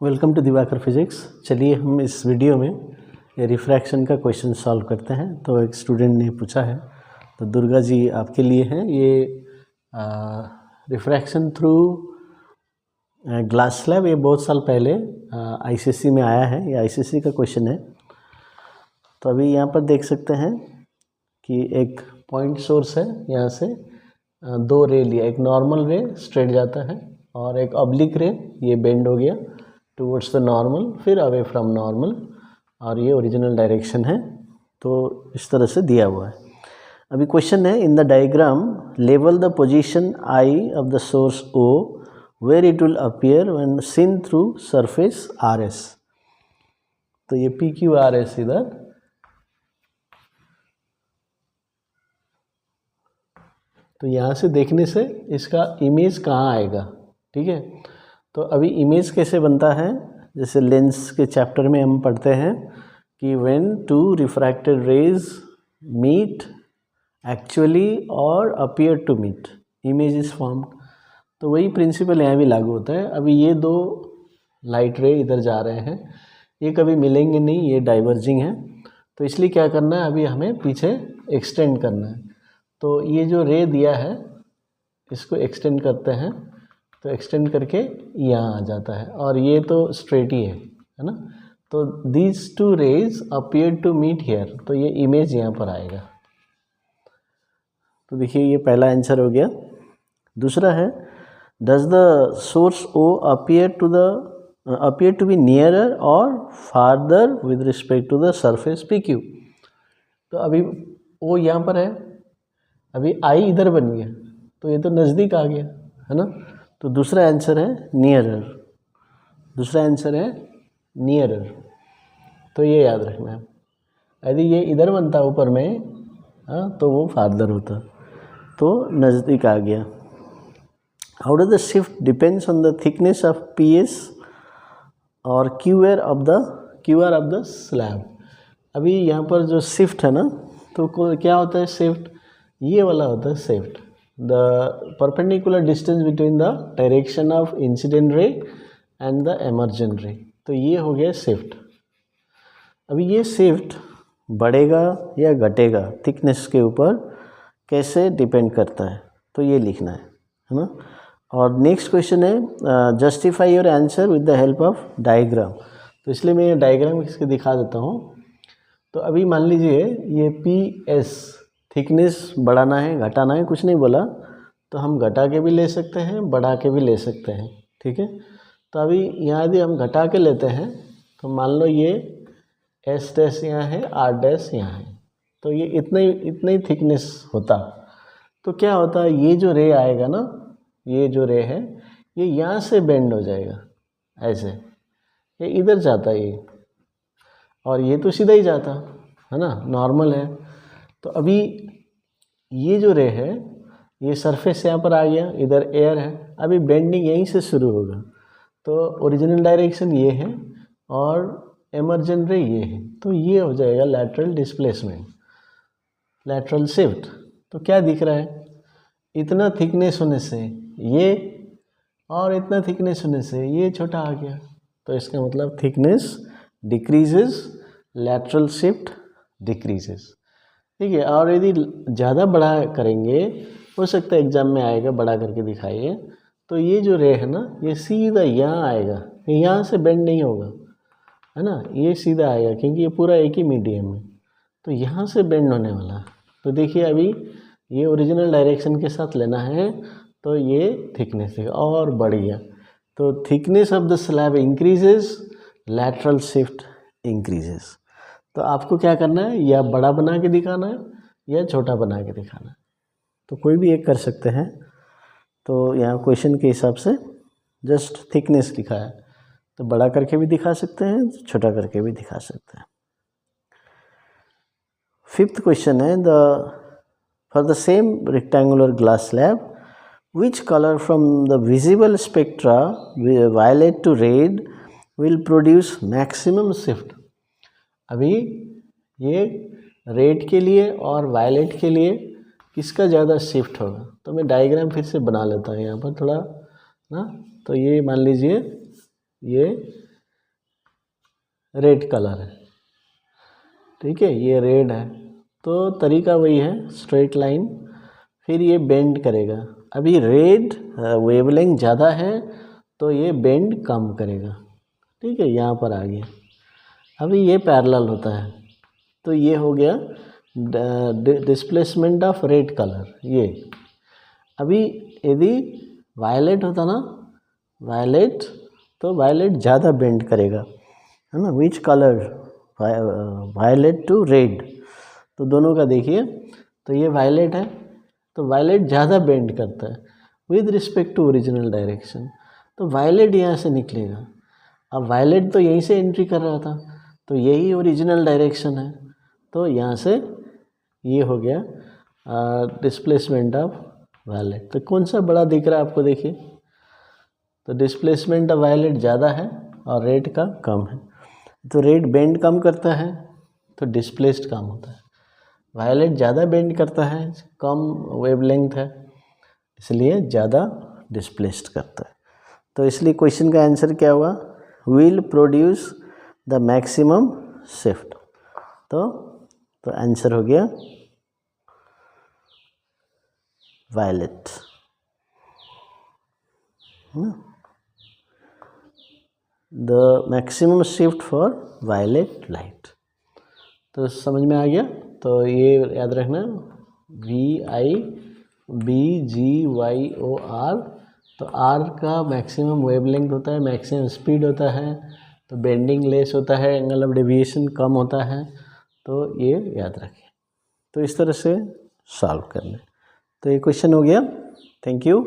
Welcome to Diwakar physics. चलिए हम इस वीडियो में रिफ्रैक्शन का क्वेश्चन सॉल्व करते हैं। तो एक स्टूडेंट ने पूछा है, तो दुर्गा जी आपके लिए हैं ये रिफ्रैक्शन थ्रू ग्लास स्लैब। ये बहुत साल पहले आईसीएसई में आया है, ये आईसीएसई का क्वेश्चन है। तो अभी यहाँ पर देख सकते हैं कि एक पॉइंट सोर्स है, यहाँ से दो रे लिया, एक नॉर्मल रे स्ट्रेट जाता है और एक ऑब्लिक रे ये बेंड हो गया टूवर्ड्स द नॉर्मल, फिर अवे फ्रॉम नॉर्मल, और ये ओरिजिनल डायरेक्शन है। तो इस तरह से दिया हुआ है। अभी क्वेश्चन है, इन द डायग्राम लेवल the position I of the source O where it will appear when seen through surface R S. तो ये पी क्यू आर एस इधर, तो यहाँ से देखने से इसका इमेज कहाँ आएगा, ठीक है। तो अभी इमेज कैसे बनता है, जैसे लेंस के चैप्टर में हम पढ़ते हैं कि when two refracted rays meet actually or appear to meet, image is formed. तो वही प्रिंसिपल यहाँ भी लागू होता है। अभी ये दो लाइट रे इधर जा रहे हैं, ये कभी मिलेंगे नहीं, ये डाइवर्जिंग है। तो इसलिए क्या करना है, अभी हमें पीछे एक्सटेंड करना है। तो ये जो रे दिया है इसको एक्सटेंड करते हैं, तो एक्सटेंड करके यहाँ आ जाता है, और ये तो स्ट्रेट ही है ना। तो these two rays appear to meet here, तो ये इमेज यहाँ पर आएगा। तो देखिए ये पहला आंसर हो गया। दूसरा है, does the source O appear to be nearer or farther with respect to the surface P Q. तो अभी ओ यहाँ पर है, अभी आई इधर बन गया, तो ये तो नज़दीक आ गया है ना। तो दूसरा आंसर है नियरर, दूसरा आंसर है नियरर। तो ये याद रखना है, यदि ये इधर बनता ऊपर में, हाँ, तो वो फार्दर होता, तो नज़दीक आ गया। How does the shift depends on the thickness of P S or Q R of the slab. अभी यहाँ पर जो शिफ्ट है ना, तो क्या होता है शिफ्ट, ये वाला होता है shift, the perpendicular distance between the direction of incident ray and the emergent रे। तो ये हो गया शिफ्ट। अभी ये शिफ्ट बढ़ेगा या घटेगा थिकनेस के ऊपर कैसे डिपेंड करता है, तो ये लिखना है ना। और नेक्स्ट क्वेश्चन है, justify your answer with the help of diagram. तो इसलिए मैं ये डायग्राम इसके दिखा देता हूँ। तो अभी मान लीजिए ये पी एस थिकनेस बढ़ाना है घटाना है, कुछ नहीं बोला, तो हम घटा के भी ले सकते हैं बढ़ा के भी ले सकते हैं, ठीक है। तो अभी यहाँ यदि हम घटा के लेते हैं, तो मान लो ये एस डैश यहाँ है, आर डैश यहाँ है, तो ये इतना ही थिकनेस होता। तो क्या होता है, ये जो रे आएगा ना, ये जो रे है ये यहाँ से बेंड हो जाएगा ऐसे, ये इधर जाता है ये, और ये तो सीधा ही जाता है ना, नॉर्मल है। तो अभी ये जो रे है ये सरफेस यहाँ पर आ गया, इधर एयर है, अभी बेंडिंग यहीं से शुरू होगा। तो ओरिजिनल डायरेक्शन ये है और एमर्जेंट रे ये है, तो ये हो जाएगा लैटरल डिस्प्लेसमेंट, लैटरल शिफ्ट। तो क्या दिख रहा है, इतना थिकनेस होने से ये और इतना थिकनेस होने से ये छोटा आ गया, तो इसका मतलब thickness decreases, lateral shift decreases, ठीक है। और यदि ज़्यादा बड़ा करेंगे, हो सकता है एग्जाम में आएगा बड़ा करके दिखाइए, तो ये जो रे है ना ये सीधा यहाँ आएगा, यहाँ से बेंड नहीं होगा है ना, ये सीधा आएगा क्योंकि ये पूरा एक ही मीडियम है, तो यहाँ से बेंड होने वाला है। तो देखिए अभी ये ओरिजिनल डायरेक्शन के साथ लेना है, तो ये थिकनेस है और बढ़ गया, तो thickness of the slab increases, lateral shift increases. तो आपको क्या करना है, या बड़ा बना के दिखाना है या छोटा बना के दिखाना है, तो कोई भी एक कर सकते हैं। तो यहाँ क्वेश्चन के हिसाब से जस्ट थिकनेस लिखा है, तो बड़ा करके भी दिखा सकते हैं, छोटा करके भी दिखा सकते हैं। फिफ्थ क्वेश्चन है, for the same rectangular glass slab which colour from the visible spectra violet to red will produce maximum shift. अभी ये रेड के लिए और वायलेट के लिए किसका ज़्यादा शिफ्ट होगा, तो मैं डायग्राम फिर से बना लेता हूँ यहाँ पर थोड़ा ना। तो ये मान लीजिए ये रेड कलर है, ठीक है, ये रेड है, तो तरीका वही है, स्ट्रेट लाइन, फिर ये बेंड करेगा। अभी रेड वेवलेंथ ज़्यादा है तो ये बेंड कम करेगा, ठीक है, यहाँ पर आ गया। अभी ये पैरेलल होता है तो ये हो गया डिस्प्लेसमेंट ऑफ रेड कलर। ये अभी यदि वायलेट होता ना, वायलेट, तो वायलेट ज़्यादा बेंड करेगा, है ना। Which colour, violet to red, तो दोनों का देखिए, तो ये वायलेट है तो वायलेट ज़्यादा बेंड करता है with respect to original direction, तो वायलेट यहाँ से निकलेगा। अब वायलेट तो यहीं से एंट्री कर रहा था तो यही ओरिजिनल डायरेक्शन है, तो यहाँ से ये हो गया डिस्प्लेसमेंट ऑफ वायलेट। तो कौन सा बड़ा दिख रहा है आपको, देखिए, तो डिस्प्लेसमेंट ऑफ वायलेट ज़्यादा है और रेड का कम है, तो रेड बेंड कम करता है तो डिस्प्लेस्ड कम होता है, वायलेट ज़्यादा बेंड करता है, कम वेवलेंथ है, इसलिए ज़्यादा डिस्प्लेस्ड करता है। तो इसलिए क्वेश्चन का आंसर क्या हुआ, will produce the maximum shift, तो आंसर हो गया वायलेट, है ना, the maximum shift for violet light. तो समझ में आ गया, तो ये याद रखना, VIBGYOR, तो R का मैक्सिमम वेवलेंथ होता है, मैक्सिमम स्पीड होता है, तो बेंडिंग लेस होता है, एंगल ऑफ डेविएशन कम होता है, तो ये याद रखें। तो इस तरह से सॉल्व करना है। तो ये क्वेश्चन हो गया। Thank you.